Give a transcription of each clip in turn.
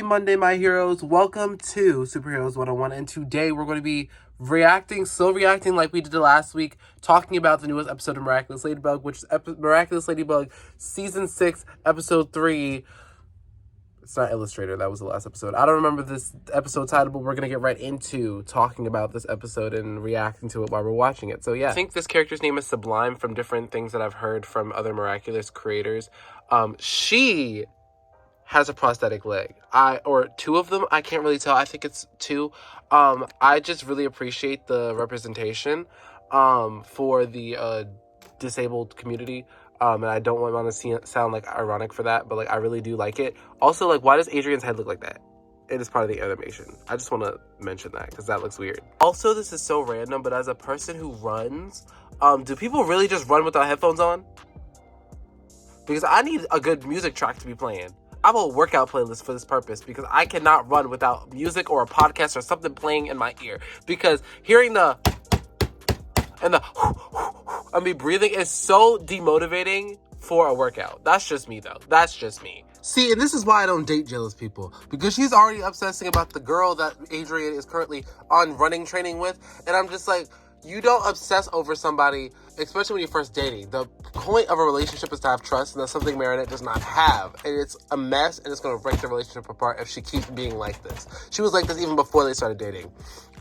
Monday, my heroes. Welcome to Superheroes 101, and today we're going to be still reacting like we did last week, talking about the newest episode of Miraculous Ladybug, which is Miraculous Ladybug Season 6, Episode 3. It's not Illustrator, that was the last episode. I don't remember this episode title, but we're going to get right into talking about this episode and reacting to it while we're watching it. So yeah, I think this character's name is Sublime from different things that I've heard from other Miraculous creators. She has a prosthetic leg. Or two of them, I can't really tell. I think it's two. I just really appreciate the representation for the disabled community. And I don't want to sound like ironic for that, but like I really do like it. Also, like, why does Adrian's head look like that? It is part of the animation. I just want to mention that because that looks weird. Also, this is so random, but as a person who runs, do people really just run without headphones on? Because I need a good music track to be playing. I have a workout playlist for this purpose because I cannot run without music or a podcast or something playing in my ear. Because hearing the and me breathing is so demotivating for a workout. That's just me, though. That's just me. See, and this is why I don't date jealous people. Because she's already obsessing about the girl that Adrian is currently on running training with. And I'm just like, you don't obsess over somebody, especially when you're first dating. The point of a relationship is to have trust, and that's something Marinette does not have. And it's a mess, and it's going to break the relationship apart if she keeps being like this. She was like this even before they started dating.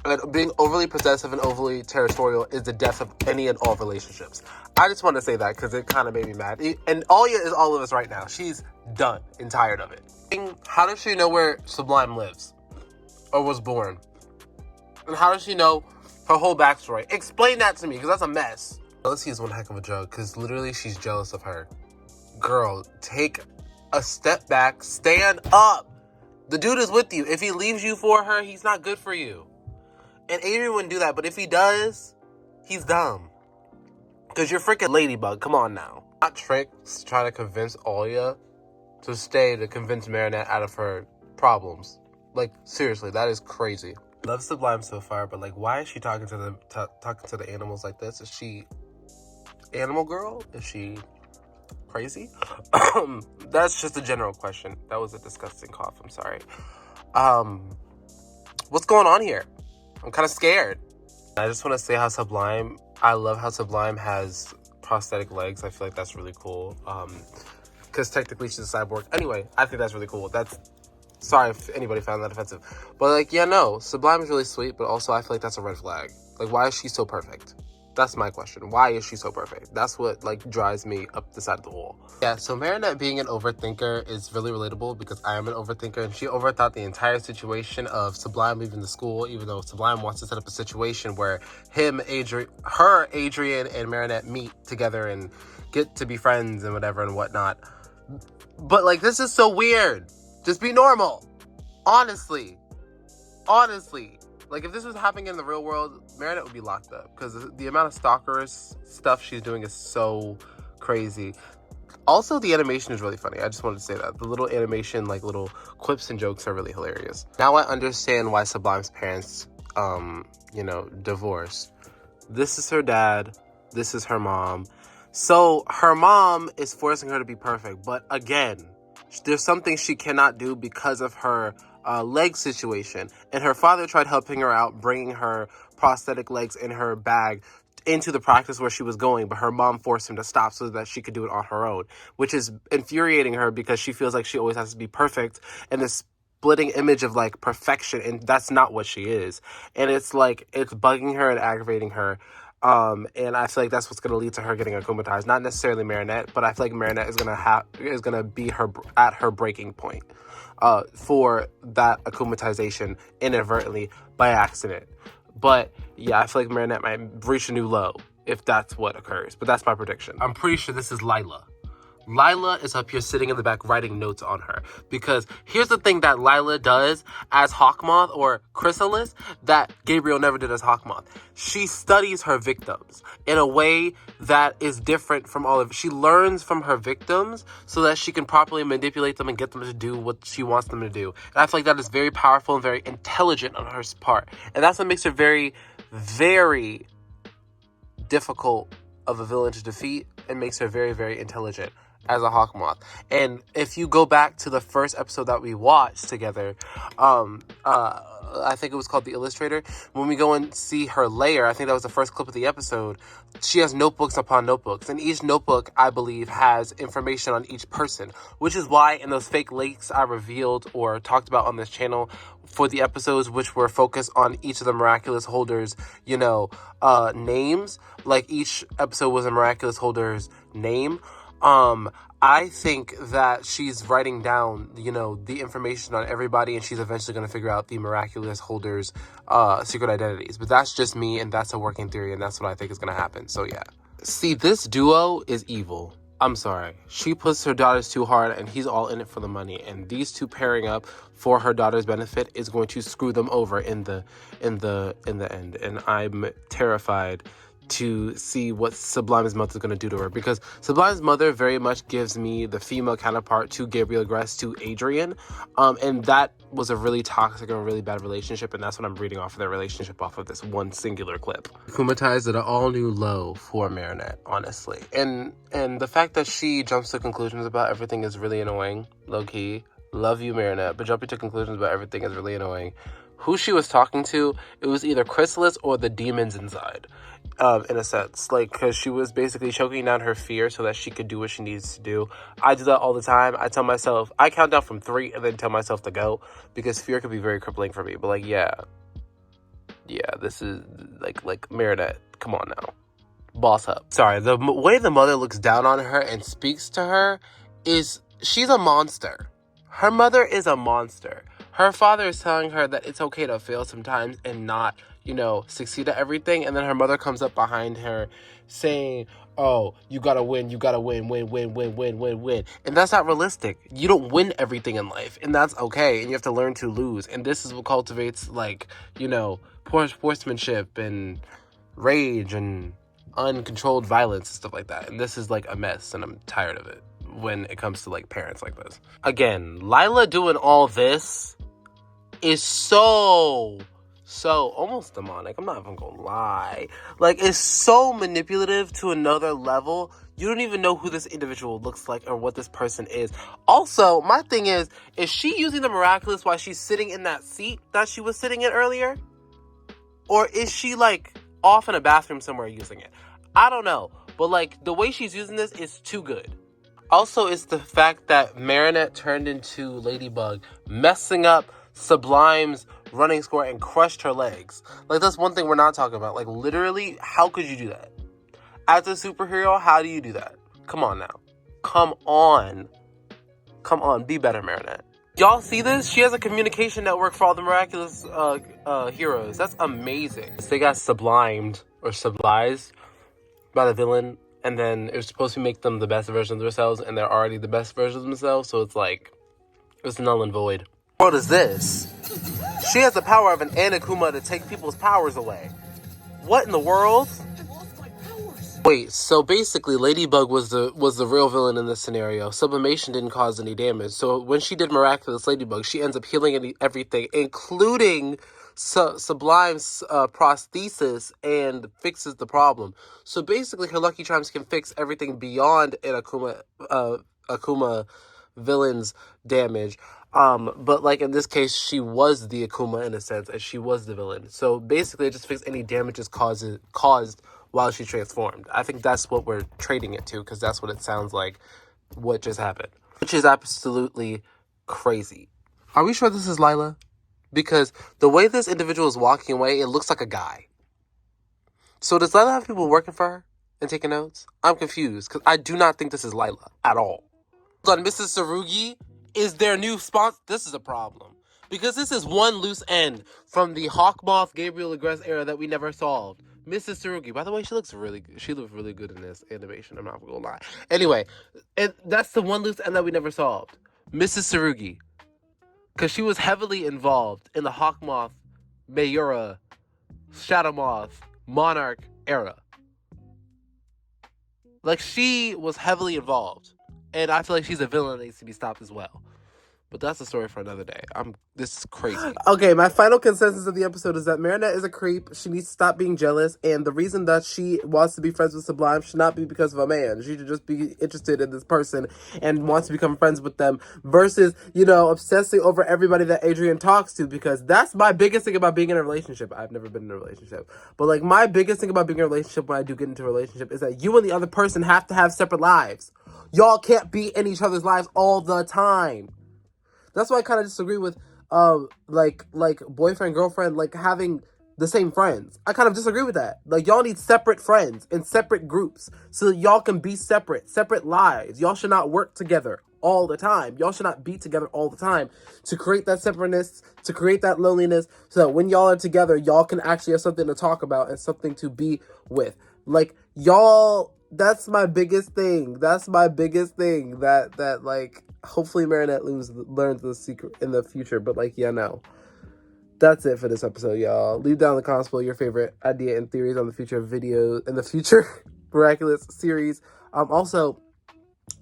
And being overly possessive and overly territorial is the death of any and all relationships. I just want to say that because it kind of made me mad. And Alia is all of us right now. She's done and tired of it. How does she know where Sublime lives? Or was born? And how does she know her whole backstory? Explain that to me, because that's a mess. Jealousy is one heck of a drug, because literally she's jealous of her. Girl, take a step back. Stand up. The dude is with you. If he leaves you for her, he's not good for you. And Adrian wouldn't do that, but if he does, he's dumb. Because you're freaking Ladybug. Come on now. Not tricks trying to convince Alia to stay to convince Marinette out of her problems. Like, seriously, that is crazy. Love Sublime so far, but like, why is she talking to the animals like this? Is she animal girl? Is she crazy? That's just a general question. That was a disgusting cough. I'm sorry. What's going on here? I'm kind of scared. I just want to say how Sublime, I love how Sublime has prosthetic legs. I feel like that's really cool. Because technically she's a cyborg. Anyway, I think that's really cool. Sorry if anybody found that offensive. But like, yeah, no, Sublime is really sweet, but also I feel like that's a red flag. Like, why is she so perfect? That's my question. Why is she so perfect? That's what like drives me up the side of the wall. Yeah, so Marinette being an overthinker is really relatable because I am an overthinker, and she overthought the entire situation of Sublime leaving the school, even though Sublime wants to set up a situation where Adrian, and Marinette meet together and get to be friends and whatever and whatnot. But like, this is so weird. Just be normal. Honestly. Like, if this was happening in the real world, Marinette would be locked up. Because the amount of stalkerish stuff she's doing is so crazy. Also, the animation is really funny. I just wanted to say that. The little animation, like, little quips and jokes are really hilarious. Now I understand why Sublime's parents, divorced. This is her dad. This is her mom. So, her mom is forcing her to be perfect. But, again, there's something she cannot do because of her leg situation. And her father tried helping her out, bringing her prosthetic legs in her bag into the practice where she was going, but her mom forced him to stop so that she could do it on her own, which is infuriating her because she feels like she always has to be perfect and this splitting image of like perfection, and that's not what she is. And it's like, it's bugging her and aggravating her. And I feel like that's what's going to lead to her getting akumatized. Not necessarily Marinette, but I feel like Marinette is going to be at her breaking point for that akumatization inadvertently by accident. But yeah, I feel like Marinette might reach a new low if that's what occurs. But that's my prediction. I'm pretty sure this is Lila. Lila is up here sitting in the back writing notes on her. Because here's the thing that Lila does as Hawkmoth or Chrysalis that Gabriel never did as Hawkmoth. She studies her victims in a way that is different from all of it. She learns from her victims so that she can properly manipulate them and get them to do what she wants them to do. And I feel like that is very powerful and very intelligent on her part. And that's what makes her very, very difficult of a villain to defeat and makes her very, very intelligent. as a hawk moth. And if you go back to the first episode that we watched together, I think it was called The Illustrator. When we go and see her lair, I think that was the first clip of the episode, she has notebooks upon notebooks. And each notebook, I believe, has information on each person, which is why in those fake links I revealed or talked about on this channel for the episodes which were focused on each of the Miraculous holders, names, like each episode was a Miraculous holder's name. I think that she's writing down, the information on everybody, and she's eventually going to figure out the Miraculous holders' secret identities. But that's just me, and that's a working theory, and that's what I think is going to happen. So yeah. See, this duo is evil. I'm sorry. She puts her daughters too hard, and he's all in it for the money. And these two pairing up for her daughter's benefit is going to screw them over in the end. And I'm terrified to see what Sublime's mother is going to do to her, because Sublime's mother very much gives me the female counterpart to Gabriel Gress, to Adrian, and that was a really toxic and a really bad relationship, and that's what I'm reading off of their relationship off of this one singular clip. Akumatized at an all-new low for Marinette, honestly, and the fact that she jumps to conclusions about everything is really annoying, low-key. Love you, Marinette, but jumping to conclusions about everything is really annoying. Who she was talking to, it was either Chrysalis or the demons inside. In a sense, because she was basically choking down her fear so that she could do what she needs to do. I do that all the time. I tell myself, I count down from 3 and then tell myself to go, because fear could be very crippling for me. But yeah, this is like Marinette, come on now, boss up. Sorry, the way the mother looks down on her and speaks to her is, she's a monster. Her mother is a monster. Her father is telling her that it's okay to fail sometimes and not, succeed at everything. And then her mother comes up behind her saying, oh, you gotta win, win. And that's not realistic. You don't win everything in life, and that's okay. And you have to learn to lose. And this is what cultivates, poor sportsmanship and rage and uncontrolled violence and stuff like that. And this is a mess, and I'm tired of it when it comes to parents like this. Again, Lila doing all this is so almost demonic. I'm not even gonna lie. It's so manipulative to another level. You don't even know who this individual looks like or what this person is. Also, my thing is she using the Miraculous while she's sitting in that seat that she was sitting in earlier? Or is she off in a bathroom somewhere using it? I don't know. But the way she's using this is too good. Also, it's the fact that Marinette turned into Ladybug, messing up Sublime's running score and crushed her legs. That's one thing we're not talking about. Literally, how could you do that? As a superhero, how do you do that? Come on now. Come on. Be better, Marinette. Y'all see this? She has a communication network for all the Miraculous heroes. That's amazing. They got sublimed or sublized by the villain, and then it was supposed to make them the best version of themselves, and they're already the best version of themselves, so it's null and void. What is this? She has the power of an Anakuma to take people's powers away. What in the world? Wait, so basically Ladybug was the real villain in this scenario. Sublimation didn't cause any damage. So when she did Miraculous Ladybug, she ends up healing everything, including Sublime's prosthesis, and fixes the problem. So basically her Lucky Charms can fix everything beyond an Akuma villain's damage. But in this case, she was the Akuma in a sense, and she was the villain. So basically it just fixed any damages caused while she transformed. I think that's what we're trading it to, because that's what it sounds like what just happened. Which is absolutely crazy. Are we sure this is Lila? Because the way this individual is walking away, it looks like a guy. So does Lila have people working for her and taking notes? I'm confused, because I do not think this is Lila at all. Hold on, Mrs. Tsurugi is their new sponsor. This is a problem, because this is one loose end from the Hawkmoth Gabriel Gress era that we never solved. Mrs. Tsurugi, by the way, she looks really good in this animation. I'm not gonna lie. Anyway, that's the one loose end that we never solved. Mrs. Tsurugi, because she was heavily involved in the Hawkmoth, Mayura, Shadowmoth, Monarch era. She was heavily involved, and I feel like she's a villain that needs to be stopped as well. But that's a story for another day. This is crazy. Okay, my final consensus of the episode is that Marinette is a creep. She needs to stop being jealous, and the reason that she wants to be friends with Sublime should not be because of a man. She should just be interested in this person and wants to become friends with them versus, obsessing over everybody that Adrian talks to, because that's my biggest thing about being in a relationship. I've never been in a relationship. But, like, my biggest thing about being in a relationship when I do get into a relationship is that you and the other person have to have separate lives. Y'all can't be in each other's lives all the time. That's why I kind of disagree with like boyfriend, girlfriend, like having the same friends. I kind of disagree with that. Like, y'all need separate friends and separate groups so that y'all can be separate lives. Y'all should not work together all the time. Y'all should not be together all the time to create that separateness, to create that loneliness, so that when y'all are together, y'all can actually have something to talk about and something to be with. Like, y'all, that's my biggest thing. That's my biggest thing that like, hopefully Marinette learns the secret in the future. But, like, yeah, no. That's it for this episode, y'all. Leave down in the comments below your favorite idea and theories on the future videos, in the future Miraculous series. Also,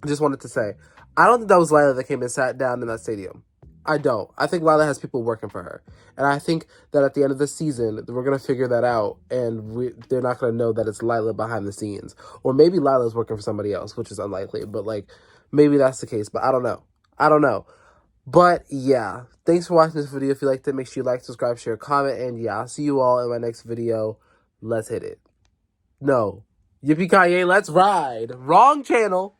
just wanted to say, I don't think that was Lila that came and sat down in that stadium. I don't. I think Lila has people working for her. And I think that at the end of the season, we're going to figure that out, and they're not going to know that it's Lila behind the scenes. Or maybe Lila's working for somebody else, which is unlikely. But, like, maybe that's the case. But I don't know. But, yeah. Thanks for watching this video. If you liked it, make sure you like, subscribe, share, comment. And, yeah, I'll see you all in my next video. Let's hit it. No. Yippee-ki-yay, let's ride. Wrong channel.